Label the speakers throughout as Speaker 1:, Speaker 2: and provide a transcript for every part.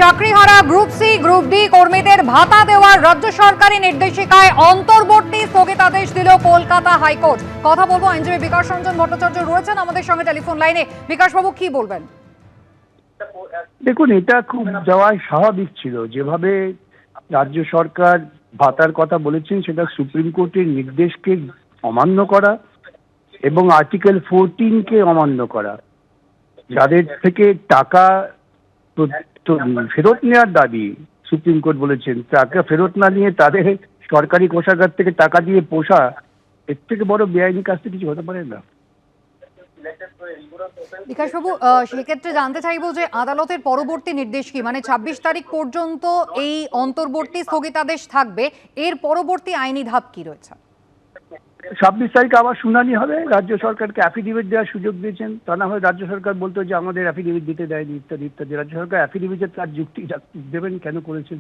Speaker 1: চাকরিহারা group C group D কর্মীদের ভাতা দেওয়ার রাজ্য সরকারি নির্দেশিকায় অন্তর্বর্তী স্থগিতাদেশ দিল কলকাতা হাইকোর্ট। কথা বলবো আইনজীবী বিকাশ রঞ্জন ভট্টাচার্য রয়েছেন আমাদের সঙ্গে টেলিফোন লাইনে। বিকাশ বাবু, কি বলবেন?
Speaker 2: দেখুন, এটা খুব যাওয়াই স্বাভাবিক ছিল। যেভাবে রাজ্য সরকার ভাতার কথা বলেছেন সেটা সুপ্রিম কোর্টের নির্দেশকে অমান্য করা এবং আর্টিকেল 14-কে অমান্য করা। যাদের থেকে টাকা ফেরত নেওয়ার দাবি, সুপ্রিম কোর্ট বলেছেন টাকা ফেরত না নিয়ে তাদের সরকারি কোষাগার থেকে টাকা দিয়ে পোষা, এর থেকে বড় বেআইনি কাজটা কিছু হতে পারে না।
Speaker 1: বিকাশ বাবু, সেক্ষেত্রে জানতে চাইবো যে আদালতের পরবর্তী নির্দেশ কি, মানে 26 তারিখ পর্যন্ত এই অন্তর্বর্তী স্থগিতাদেশ থাকবে, এর পরবর্তী আইনি ধাপ কি রয়েছে?
Speaker 2: 26 তারিখে আবার শুনানি হবে। রাজ্য সরকারকে অ্যাফিডেভিট দেওয়ার সুযোগ দিয়েছেন, তা না হয় রাজ্য সরকার বলতো যে আমাদের অ্যাফিডেভিট দিতে দেয়নি ইত্যাদি ইত্যাদি। রাজ্য সরকার অ্যাফিডেভিটে তার যুক্তি দেবেন কেন করেছেন।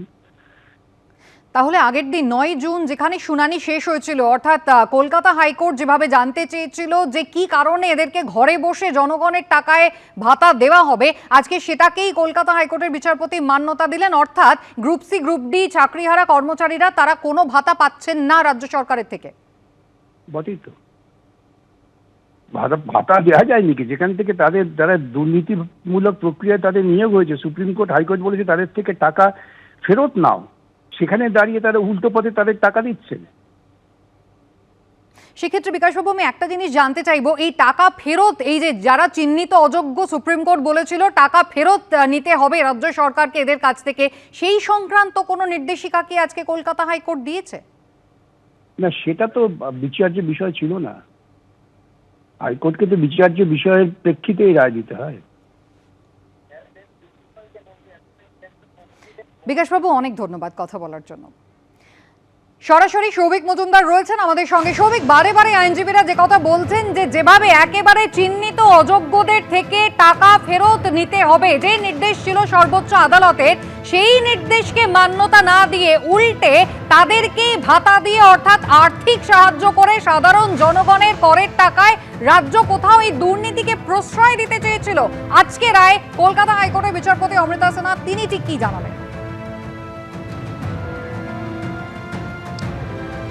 Speaker 1: তাহলে আগের দিন 9 জুন যেখানে শুনানি শেষ হয়েছিল, অর্থাৎ কলকাতা হাইকোর্ট যেভাবে জানতে চেয়েছিল যে কি কারণে এদেরকে ঘরে বসে জনগণের টাকায় ভাতা দেওয়া হবে, আজকে সেটাকেই কলকাতা হাইকোর্টের বিচারপতি মান্যতা দিলেন। অর্থাৎ গ্রুপ সি গ্রুপ ডি চাকরিহারা কর্মচারীরা তারা কোনো ভাতা পাচ্ছেন না রাজ্য সরকারের থেকে।
Speaker 2: বটেই তো, ভাতা দেওয়া যায়নি কি? যেখান থেকে তাদের দ্বারা দুর্নীতিমূলক প্রক্রিয়ায় তাদের নিয়োগ হয়েছে, সুপ্রিম কোর্ট হাইকোর্ট বলেছে তাদের থেকে টাকা ফেরত নাও, সেখানে দাঁড়িয়ে তারা উল্টো পথে তাদের টাকা দিচ্ছেন।
Speaker 1: সেক্ষেত্রে বিকাশবাবু, আমি একটা জিনিস জানতে চাইবো, এই টাকা ফেরত, এই যে যারা চিহ্নিত অযোগ্য, সুপ্রিম কোর্ট বলেছিল টাকা ফেরত নিতে হবে রাজ্য সরকারকে এদের কাছ থেকে, সেই সংক্রান্ত কোনো নির্দেশিকা কি আজকে কলকাতা হাইকোর্ট দিয়েছে?
Speaker 2: না, সেটা তো বিচার্য বিষয় ছিল না। হাইকোর্টকে তো বিচার্য বিষয়ের প্রেক্ষিতেই রায় দিতে হয়।
Speaker 1: বিকাশবাবু, অনেক ধন্যবাদ কথা বলার জন্য। সরাসরি সৌভিক মজুমদার রয়েছেন আমাদের সঙ্গে। সৌভিক, বারে বারে আইনজীবীরা যে কথা বলছেন যে যেভাবে একেবারে চিহ্নিত অযোগ্যদের থেকে টাকা ফেরত নিতে হবে, যে নির্দেশ ছিল সর্বোচ্চ আদালতের, সেই নির্দেশকে মান্যতা না দিয়ে উল্টে তাদেরকেই ভাতা দিয়ে, অর্থাৎ আর্থিক সাহায্য করে সাধারণ জনগণের করের টাকায় রাজ্য কোথাও এই দুর্নীতিকে প্রশ্রয় দিতে চেয়েছিল। আজকে রায় কলকাতা হাইকোর্টের বিচারপতি অমৃতা সিনহা তিনি ঠিক কি জানালেন?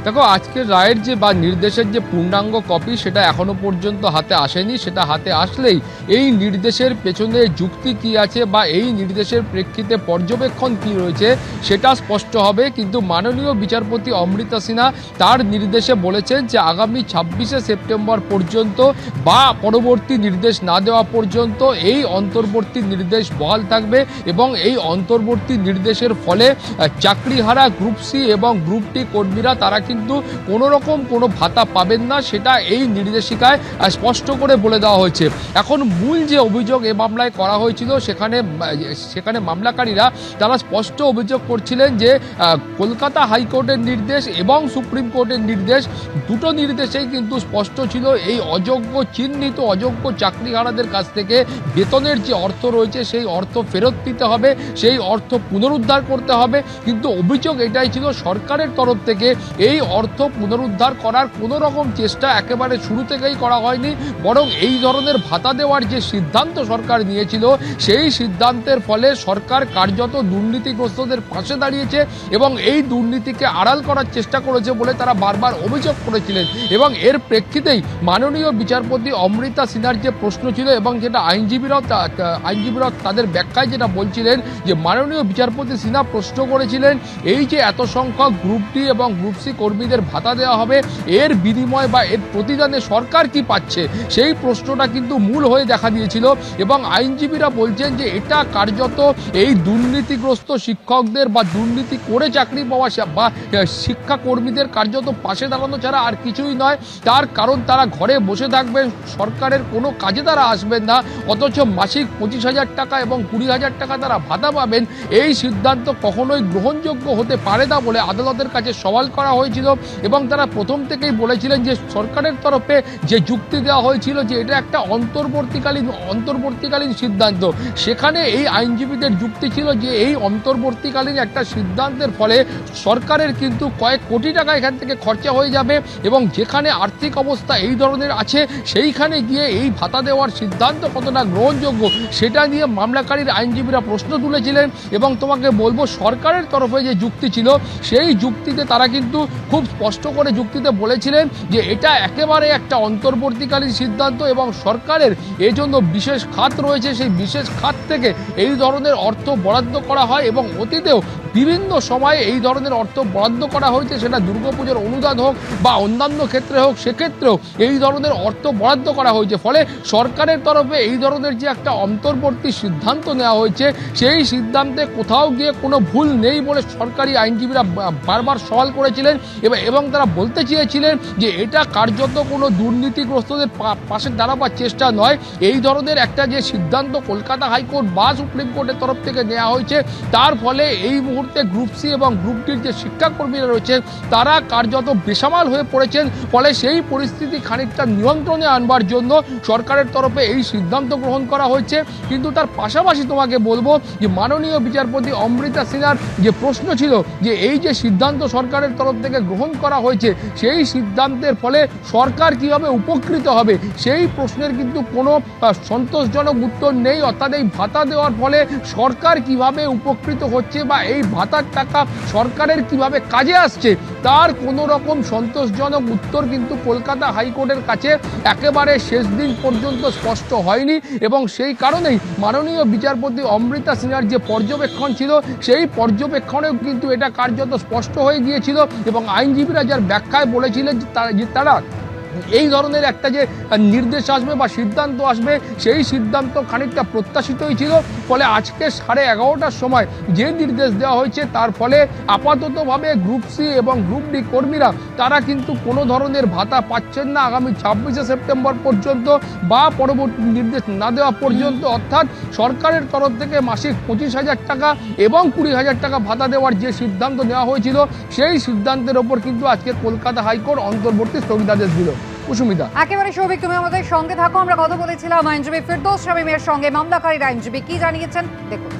Speaker 3: দেখো, আজকের রায়ের যে বা নির্দেশের যে পূর্ণাঙ্গ কপি সেটা এখনো পর্যন্ত হাতে আসেনি। সেটা হাতে আসলেই এই নির্দেশের পেছনে যুক্তি কি আছে বা এই নির্দেশের প্রেক্ষিতে পর্যবেক্ষণ কি রয়েছে সেটা স্পষ্ট হবে। কিন্তু মাননীয় বিচারপতি অমৃতা সিনহা তার নির্দেশে বলেছেন যে আগামী 26শে সেপ্টেম্বর পর্যন্ত বা পরবর্তী নির্দেশ না দেওয়া পর্যন্ত এই অন্তর্বর্তী নির্দেশ বহাল থাকবে এবং এই অন্তর্বর্তী নির্দেশের ফলে চাকরিহারা গ্রুপ সি এবং গ্রুপ ডি কর্মীরা তারা কিন্তু কোনো রকম কোনো ভাতা পাবেন না, সেটা এই নির্দেশিকায় স্পষ্ট করে বলে দেওয়া হয়েছে। এখন মূল যে অভিযোগ এ মামলায় করা হয়েছিল, সেখানে মামলাকারীরা তারা স্পষ্ট অভিযোগ করছিলেন যে কলকাতা হাইকোর্টের নির্দেশ এবং সুপ্রিম কোর্টের নির্দেশ, দুটো নির্দেশেই কিন্তু স্পষ্ট ছিল এই অযোগ্য, চিহ্নিত অযোগ্য চাকরিহারাদের কাছ থেকে বেতনের যে অর্থ রয়েছে সেই অর্থ ফেরত দিতে হবে, সেই অর্থ পুনরুদ্ধার করতে হবে। কিন্তু অভিযোগ এটাই ছিল সরকারের তরফ থেকে এই অর্থ পুনরুদ্ধার করার কোনো রকম চেষ্টা একেবারে শুরু থেকেই করা হয়নি, বরং এই ধরনের ভাতা দেওয়ার যে সিদ্ধান্ত সরকার নিয়েছিল সেই সিদ্ধান্তের ফলে সরকার কার্যত দুর্নীতিগ্রস্তদের পাশে দাঁড়িয়েছে এবং এই দুর্নীতিকে আড়াল করার চেষ্টা করেছে বলে তারা বারবার অভিযোগ করেছিলেন। এবং এর প্রেক্ষিতেই মাননীয় বিচারপতি অমৃতা সিনহার যে প্রশ্ন ছিল এবং যেটা আইনজীবীরাও তাদের ব্যাখ্যায় যেটা বলছিলেন, যে মাননীয় বিচারপতি সিনহা প্রশ্ন করেছিলেন এই যে এত সংখ্যক গ্রুপ ডি এবং গ্রুপ সি কর্মীদের ভাতা দেওয়া হবে, এর বিনিময় বা এর প্রতিদানে সরকার কি পাচ্ছে, সেই প্রশ্নটা কিন্তু মূল হয়ে দেখা দিয়েছিল। এবং আইনজীবীরা বলছেন যে এটা কার্যত এই দুর্নীতিগ্রস্ত শিক্ষকদের বা দুর্নীতি করে চাকরি পাওয়া বা শিক্ষাকর্মীদের কার্যত পাশে দাঁড়ানো ছাড়া আর কিছুই নয়। তার কারণ তারা ঘরে বসে থাকবেন, সরকারের কোনো কাজে তারা আসবেন না, অথচ মাসিক 25,000 টাকা এবং 20,000 টাকা তারা ভাতা পাবেন। এই সিদ্ধান্ত কখনোই গ্রহণযোগ্য হতে পারে না বলে আদালতের কাছে সওয়াল করা হয়েছিল। হয়েছিল এবং তারা প্রথম থেকেই বলেছিলেন যে সরকারের তরফে যে যুক্তি দেওয়া হয়েছিল যে এটা একটা অন্তর্বর্তীকালীন সিদ্ধান্ত, সেখানে এই আইনজীবীদের যুক্তি ছিল যে এই অন্তর্বর্তীকালীন একটা সিদ্ধান্তের ফলে সরকারের কিন্তু কয়েক কোটি টাকা এখান থেকে খরচা হয়ে যাবে এবং যেখানে আর্থিক অবস্থা এই ধরনের আছে সেইখানে গিয়ে এই ভাতা দেওয়ার সিদ্ধান্ত কতটা গ্রহণযোগ্য সেটা নিয়ে মামলাকারীর আইনজীবীরা প্রশ্ন তুলেছিলেন। এবং তোমাকে বলবো সরকারের তরফে যে যুক্তি ছিল সেই যুক্তিতে তারা কিন্তু খুব স্পষ্ট করে যুক্তিতে বলেছিলেন যে এটা একেবারে একটা অন্তর্বর্তীকালীন সিদ্ধান্ত এবং সরকারের এজন্য বিশেষ খাত রয়েছে, সেই বিশেষ খাত থেকে এই ধরনের অর্থ বরাদ্দ করা হয় এবং অতীতেও বিভিন্ন সময়ে এই ধরনের অর্থ বরাদ্দ করা হয়েছে, সেটা দুর্গাপুজোর অনুদান হোক বা অন্যান্য ক্ষেত্রে হোক, সেক্ষেত্রেও এই ধরনের অর্থ বরাদ্দ করা হয়েছে। ফলে সরকারের তরফে এই ধরনের যে একটা অন্তর্বর্তী সিদ্ধান্ত নেওয়া হয়েছে সেই সিদ্ধান্তে কোথাও গিয়ে কোনো ভুল নেই বলে সরকারি আইনজীবীরা বারবার সওয়াল করেছিলেন এবং তারা বলতে চেয়েছিলেন যে এটা কার্যত কোনো দুর্নীতিগ্রস্তদের পাশে দাঁড়াবার চেষ্টা নয়। এই ধরনের একটা যে সিদ্ধান্ত কলকাতা হাইকোর্ট বা সুপ্রিম কোর্টের তরফ থেকে নেওয়া হয়েছে তার ফলে এই মুহূর্তে গ্রুপ সি এবং গ্রুপ ডির যে শিক্ষাকর্মীরা রয়েছেন তারা কার্যত বেসামাল হয়ে পড়েছেন। ফলে সেই পরিস্থিতি খানিকটা নিয়ন্ত্রণে আনবার জন্য সরকারের তরফে এই সিদ্ধান্ত গ্রহণ করা হয়েছে। কিন্তু তার পাশাপাশি তোমাকে বলবো যে মাননীয় বিচারপতি অমৃতা সিনহার যে প্রশ্ন ছিল যে এই যে সিদ্ধান্ত সরকারের তরফ থেকে গ্রহণ করা হয়েছে সেই সিদ্ধান্তের ফলে সরকার কিভাবে উপকৃত হবে সেই প্রশ্নের কিন্তু কোনো সন্তোষজনক উত্তর নেই। অর্থাৎ এই ভাতা দেওয়ার ফলে সরকার কিভাবে উপকৃত হচ্ছে বা এই ভাতার টাকা সরকারের কিভাবে কাজে আসছে তার কোনো রকম সন্তোষজনক উত্তর কিন্তু কলকাতা হাইকোর্টের কাছে একেবারে শেষ দিন পর্যন্ত স্পষ্ট হয়নি এবং সেই কারণেই মাননীয় বিচারপতি অমৃতা সিনহার যে পর্যবেক্ষণ ছিল সেই পর্যবেক্ষণেও কিন্তু এটা কার্যত স্পষ্ট হয়ে গিয়েছিল এবং আইনজীবীরা যার ব্যাখ্যায় বলেছিলেন যে তারা এই ধরনের একটা যে নির্দেশ আসবে বা সিদ্ধান্ত আসবে সেই সিদ্ধান্ত খানিকটা প্রত্যাশিতই ছিল। ফলে আজকে 11:30টার সময় যে নির্দেশ দেওয়া হয়েছে তার ফলে আপাততভাবে গ্রুপ সি এবং গ্রুপ ডি কর্মীরা তারা কিন্তু কোনো ধরনের ভাতা পাচ্ছেন না আগামী 26শে সেপ্টেম্বর পর্যন্ত বা পরবর্তী নির্দেশ না দেওয়া পর্যন্ত। অর্থাৎ সরকারের তরফ থেকে মাসিক 25,000 টাকা এবং 20,000 টাকা ভাতা দেওয়ার যে সিদ্ধান্ত নেওয়া হয়েছিল সেই সিদ্ধান্তের ওপর কিন্তু আজকে কলকাতা হাইকোর্ট অন্তর্বর্তী স্থগিতাদেশ দিল। কুসুমিতা,
Speaker 1: একেবারে সৌভিক, তুমি আমাদের সঙ্গে থাকো। আমরা কথা বলেছিলাম আইনজীবী ফেরদৌস শামীমের সঙ্গে। মামলাকারীর আইনজীবী কি জানিয়েছেন দেখুন।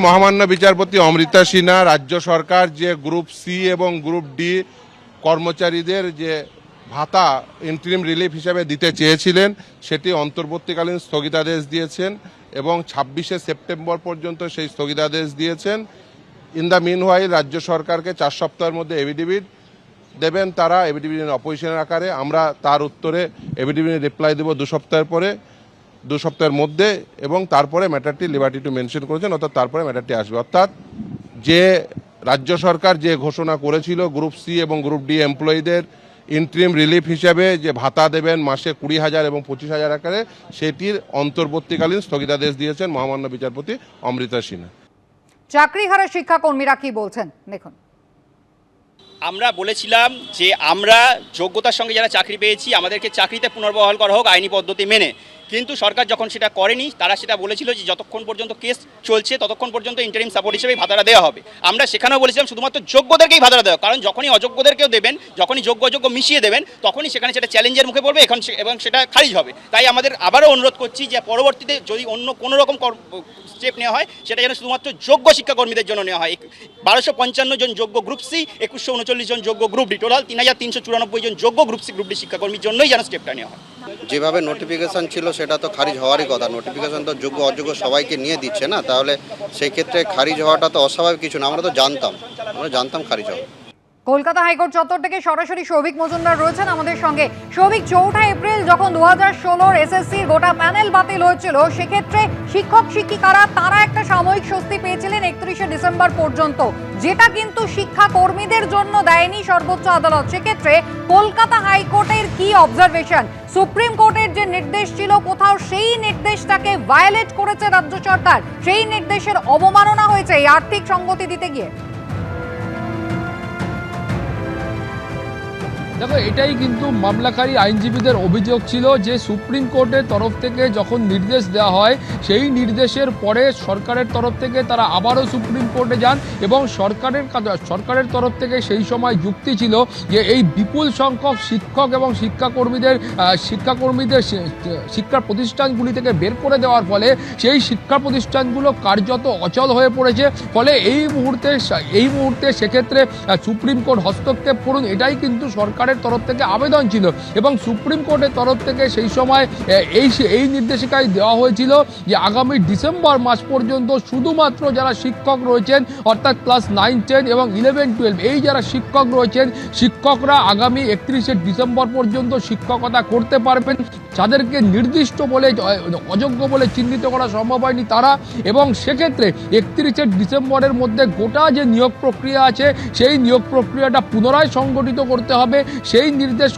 Speaker 4: মহামান্য বিচারপতি অমৃতা সিনহা রাজ্য সরকার যে গ্রুপ সি এবং গ্রুপ ডি কর্মচারীদের যে ভাতা ইন্টারিম রিলিফ হিসেবে দিতে চেয়েছিলেন সেটি অন্তর্বর্তীকালীন স্থগিতাদেশ দিয়েছেন এবং 26শে সেপ্টেম্বর পর্যন্ত সেই স্থগিতাদেশ দিয়েছেন। ইন দ্য মিন হোয়াইল রাজ্য সরকারকে 4 সপ্তাহের মধ্যে এফিডেভিট দেবেন তারা, এফিডেভিট অপোজিশনের আকারে। আমরা তার উত্তরে এফিডেভিট রিপ্লাই দেব 2 সপ্তাহের পরে, 2 সপ্তাহের মধ্যে এবং তারপরে ম্যাটারটি লিবার্টি টু মেনশন করেছেন, অর্থাৎ তারপরে ম্যাটারটি আসবে। অর্থাৎ যে রাজ্য সরকার যে ঘোষণা করেছিল গ্রুপ সি এবং গ্রুপ ডি এমপ্লয়ীদের ইন্টারিম রিলিফ হিসাবে যে ভাতা দেবেন মাসে 20,000 এবং 25,000 আকারে, সেটির অন্তর্বর্তীকালীন স্থগিতাদেশ দিয়েছেন মহামান্য বিচারপতি অমৃতা সিনহা।
Speaker 1: চাকরিহারা শিক্ষাকর্মীরা কি বলছেন দেখুন।
Speaker 5: আমরা বলেছিলাম যে আমরা যোগ্যতার সঙ্গে যারা চাকরি পেয়েছি আমাদেরকে চাকরিতে পুনর্বহাল করা হোক আইনি পদ্ধতি মেনে, কিন্তু সরকার যখন সেটা করেনি তারা সেটা বলেছিল যে যতক্ষণ পর্যন্ত কেস চলছে ততক্ষণ পর্যন্ত ইন্টারিম সাপোর্ট হিসেবে ভাতাটা দেওয়া হবে। আমরা সেখানেও বলেছিলাম শুধুমাত্র যোগ্যদেরকেই ভাতাটা দেওয়া, কারণ যখনই অযোগ্যদেরকেও দেবেন, যখনই যোগ্য অযোগ্য মিশিয়ে দেবেন তখনই সেখানে সেটা চ্যালেঞ্জের মুখে পড়বে এবং সেটা খারিজ হবে। তাই আমাদের আবারও অনুরোধ করছি যে পরবর্তীতে যদি অন্য কোনো রকম স্টেপ নেওয়া হয় সেটা যেন শুধুমাত্র যোগ্য শিক্ষাকর্মীদের জন্য নেওয়া হয়। 1255 জন যোগ্য গ্রুপ সি, 2139 জন যোগ্য গ্রুপ ডি, টোটাল 3394 জন যোগ্য গ্রুপ সি গ্রুপ ডি শিক্ষাকর্মীর জন্যই যেন স্টেপটা নেওয়া হয়।
Speaker 6: যেভাবে নোটিফিকেশন ছিল সেটা তো খারিজ হওয়ারই কথা। নোটিফিকেশন তো যোগ্য অযোগ্য সবাইকে নিয়ে দিচ্ছে না, তাহলে সেই ক্ষেত্রে খারিজ হওয়াটা তো অস্বাভাবিক কিছু না। আমরা জানতাম খারিজ হবে।
Speaker 1: কলকাতা হাইকোর্ট চত্বর থেকে সরাসরি সৌভিক মজুমদার রয়েছেন আমাদের সঙ্গে। সৌভিক, 4 এপ্রিল যখন 2016 এসএসসির গোটা প্যানেল বাতিল হয়েছিল সেক্ষেত্রে শিক্ষক শিক্ষিকারা তারা একটা সাময়িক স্বস্তি পেয়েছিলেন 31শে ডিসেম্বর পর্যন্ত, যেটা কিন্তু শিক্ষা কর্মীদের জন্য দেয়নি সর্বোচ্চ আদালত। সেক্ষেত্রে কলকাতা হাইকোর্টের কি অবজারভেশন? সুপ্রিম কোর্টের যে নির্দেশ ছিল কোথাও সেই নির্দেশটাকে ভায়োলেট করেছে রাজ্য সরকার, সেই নির্দেশের অবমাননা হয়েছে এই আর্থিক সঙ্গতি দিতে গিয়ে।
Speaker 3: দেখো, এটাই কিন্তু মামলাকারী আইনজীবীদের অভিযোগ ছিল যে সুপ্রিম কোর্টের তরফ থেকে যখন নির্দেশ দেওয়া হয় সেই নির্দেশের পরে সরকারের তরফ থেকে তারা আবারও সুপ্রিম কোর্টে যান এবং সরকারের তরফ থেকে সেই সময় যুক্তি ছিল যে এই বিপুল সংখ্যক শিক্ষক এবং শিক্ষাকর্মীদের শিক্ষা প্রতিষ্ঠানগুলি থেকে বের করে দেওয়ার ফলে সেই শিক্ষা প্রতিষ্ঠানগুলো কার্যত অচল হয়ে পড়েছে। ফলে এই মুহূর্তে সেক্ষেত্রে সুপ্রিম কোর্ট হস্তক্ষেপ করুন, এটাই কিন্তু সরকারের তরফ থেকে আবেদন ছিল এবং সুপ্রিম কোর্টের তরফ থেকে সেই সময় এই নির্দেশিকায় দেওয়া হয়েছিল যে আগামী ডিসেম্বর মাস পর্যন্ত শুধুমাত্র যারা শিক্ষক রয়েছেন অর্থাৎ ক্লাস 9, 10 এবং 11, 12 এই যারা শিক্ষক রয়েছেন শিক্ষকরা আগামী 31শে ডিসেম্বর পর্যন্ত শিক্ষকতা করতে পারবেন। যাদেরকে নির্দিষ্ট বলে অযোগ্য বলে চিহ্নিত করা সম্ভব হয়নি তারা, এবং সেক্ষেত্রে 31শে ডিসেম্বরের মধ্যে গোটা যে নিয়োগ প্রক্রিয়া আছে সেই নিয়োগ প্রক্রিয়াটা পুনরায় সংগঠিত করতে হবে সেই নির্দেশ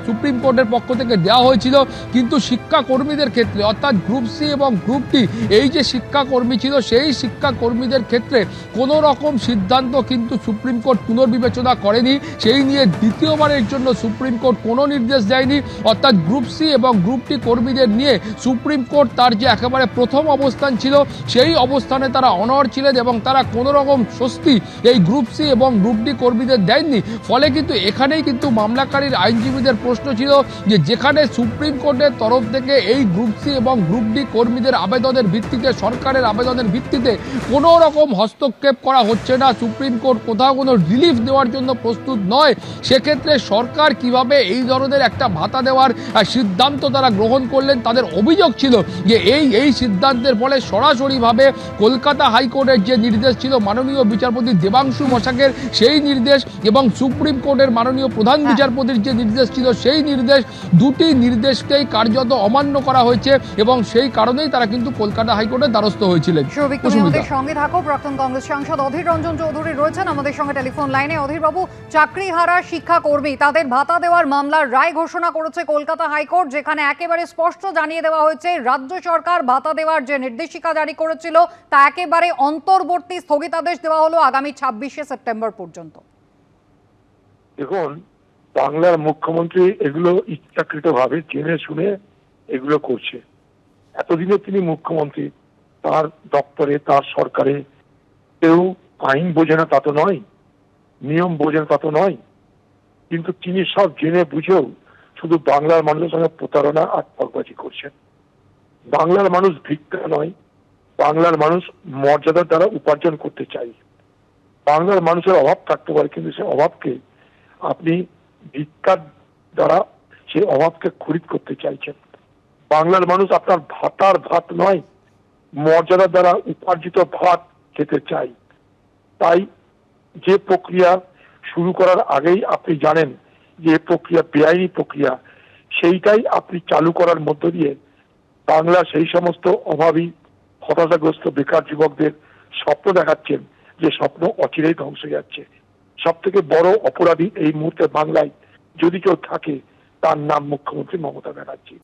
Speaker 3: সুপ্রিম কোর্টের পক্ষ থেকে দেওয়া হয়েছিল। কিন্তু শিক্ষাকর্মীদের ক্ষেত্রে অর্থাৎ গ্রুপ সি এবং গ্রুপ ডি এই যে শিক্ষাকর্মী ছিল সেই শিক্ষাকর্মীদের ক্ষেত্রে কোনো রকম সিদ্ধান্ত কিন্তু সুপ্রিম কোর্ট পুনর্বিবেচনা করেনি। সেই নিয়ে দ্বিতীয়বারের জন্য সুপ্রিম কোর্ট কোনো নির্দেশ দেয়নি। অর্থাৎ গ্রুপ সি এবং গ্রুপ ডি কর্মীদের নিয়ে সুপ্রিম কোর্ট তার যে একেবারে প্রথম অবস্থান ছিল সেই অবস্থানে তারা অনড় ছিলেন এবং তারা কোনো রকম স্বস্তি এই গ্রুপ সি এবং গ্রুপ ডি কর্মীদের দেননি। ফলে কিন্তু এখানেই কিন্তু মামলাকারীর আইনজীবীদের প্রশ্ন ছিল যে যেখানে সুপ্রিম কোর্টের তরফ থেকে এই গ্রুপ সি এবং গ্রুপ ডি কর্মীদের আবেদনের ভিত্তিতে সরকারের আবেদনের ভিত্তিতে কোনো রকম হস্তক্ষেপ করা হচ্ছে না, সুপ্রিম কোর্ট কোথাও কোনো রিলিফ দেওয়ার জন্য প্রস্তুত নয়, সেক্ষেত্রে সরকার কিভাবে এই ধরনের একটা ভাতা দেওয়ার সিদ্ধান্ত তারা গ্রহণ করলেন। তাদের অভিযোগ ছিল যে এই সিদ্ধান্তের ফলে সরাসরিভাবে কলকাতা হাইকোর্টের যে নির্দেশ ছিল মাননীয় বিচারপতি দেবাংশু মশাকের সেই নির্দেশ এবং সুপ্রিম কোর্টের মাননীয় প্রধান বিচারপতির যে নির্দেশ ছিল সেই নির্দেশ, দুটি নির্দেশকেই কার্যত অমান্য করা হয়েছে এবং সেই কারণেই তারা কিন্তু কলকাতা হাইকোর্টের দ্বারস্থ হয়েছিলেন।
Speaker 1: সৌভিক, তুমি আমাদের সঙ্গে থাকো। প্রাক্তন কংগ্রেস সাংসদ অধীর রঞ্জন চৌধুরী রয়েছেন আমাদের সঙ্গে টেলিফোন লাইনে। অধীর বাবু, চাকরিহারা শিক্ষাকর্মী তাদের ভাতা দেওয়ার মামলার রায় ঘোষণা করেছে কলকাতা হাইকোর্ট, যেখানে একেবারে স্পষ্ট জানিয়ে দেওয়া হয়েছে রাজ্য সরকার ভাতা দেওয়ার যে নির্দেশিকা জারি করেছিল তা একেবারে অন্তর্বর্তী স্থগিতাদেশ দেওয়া হলো আগামী 26শে সেপ্টেম্বর পর্যন্ত।
Speaker 7: দেখুন, বাংলার মুখ্যমন্ত্রী এগুলো ইচ্ছাকৃতভাবে জেনে শুনে এগুলো করছে। এতদিনে তিনি মুখ্যমন্ত্রী, তার দপ্তরে তার সরকারে কেউ আইন বোঝে না তা তো নয়, নিয়ম বোঝে না তা তো নয়, কিন্তু তিনি সব জেনে বুঝেও শুধু বাংলার মানুষের সঙ্গে প্রতারণা আর ঠকবাজি করছেন। বাংলার মানুষ ভিক্ষা নয়, বাংলার মানুষ মর্যাদার দ্বারা উপার্জন করতে চাই। বাংলার মানুষের অভাব থাকতে পারে, কিন্তু সে অভাবকে আপনি ভিক্ষার দ্বারা সেই অভাবকে খরিদ করতে চাইছেন। বাংলার মানুষ আপনার ভাত নয়, মর্যাদার দ্বারা উপার্জিত ভাত খেতে চাই। তাই যে প্রক্রিয়া শুরু করার আগেই আপনি জানেন যে প্রক্রিয়া বেআইনি প্রক্রিয়া, সেইটাই আপনি চালু করার মধ্য দিয়ে বাংলা সেই সমস্ত অভাবী হতাশাগ্রস্ত বেকার যুবকদের স্বপ্ন দেখাচ্ছেন, যে স্বপ্ন অচিরেই ধ্বংস হয়ে যাচ্ছে। সব থেকে বড় অপরাধী এই মুহূর্তে বাংলায় যদি কেউ থাকে তার নাম মুখ্যমন্ত্রী মমতা ব্যানার্জি।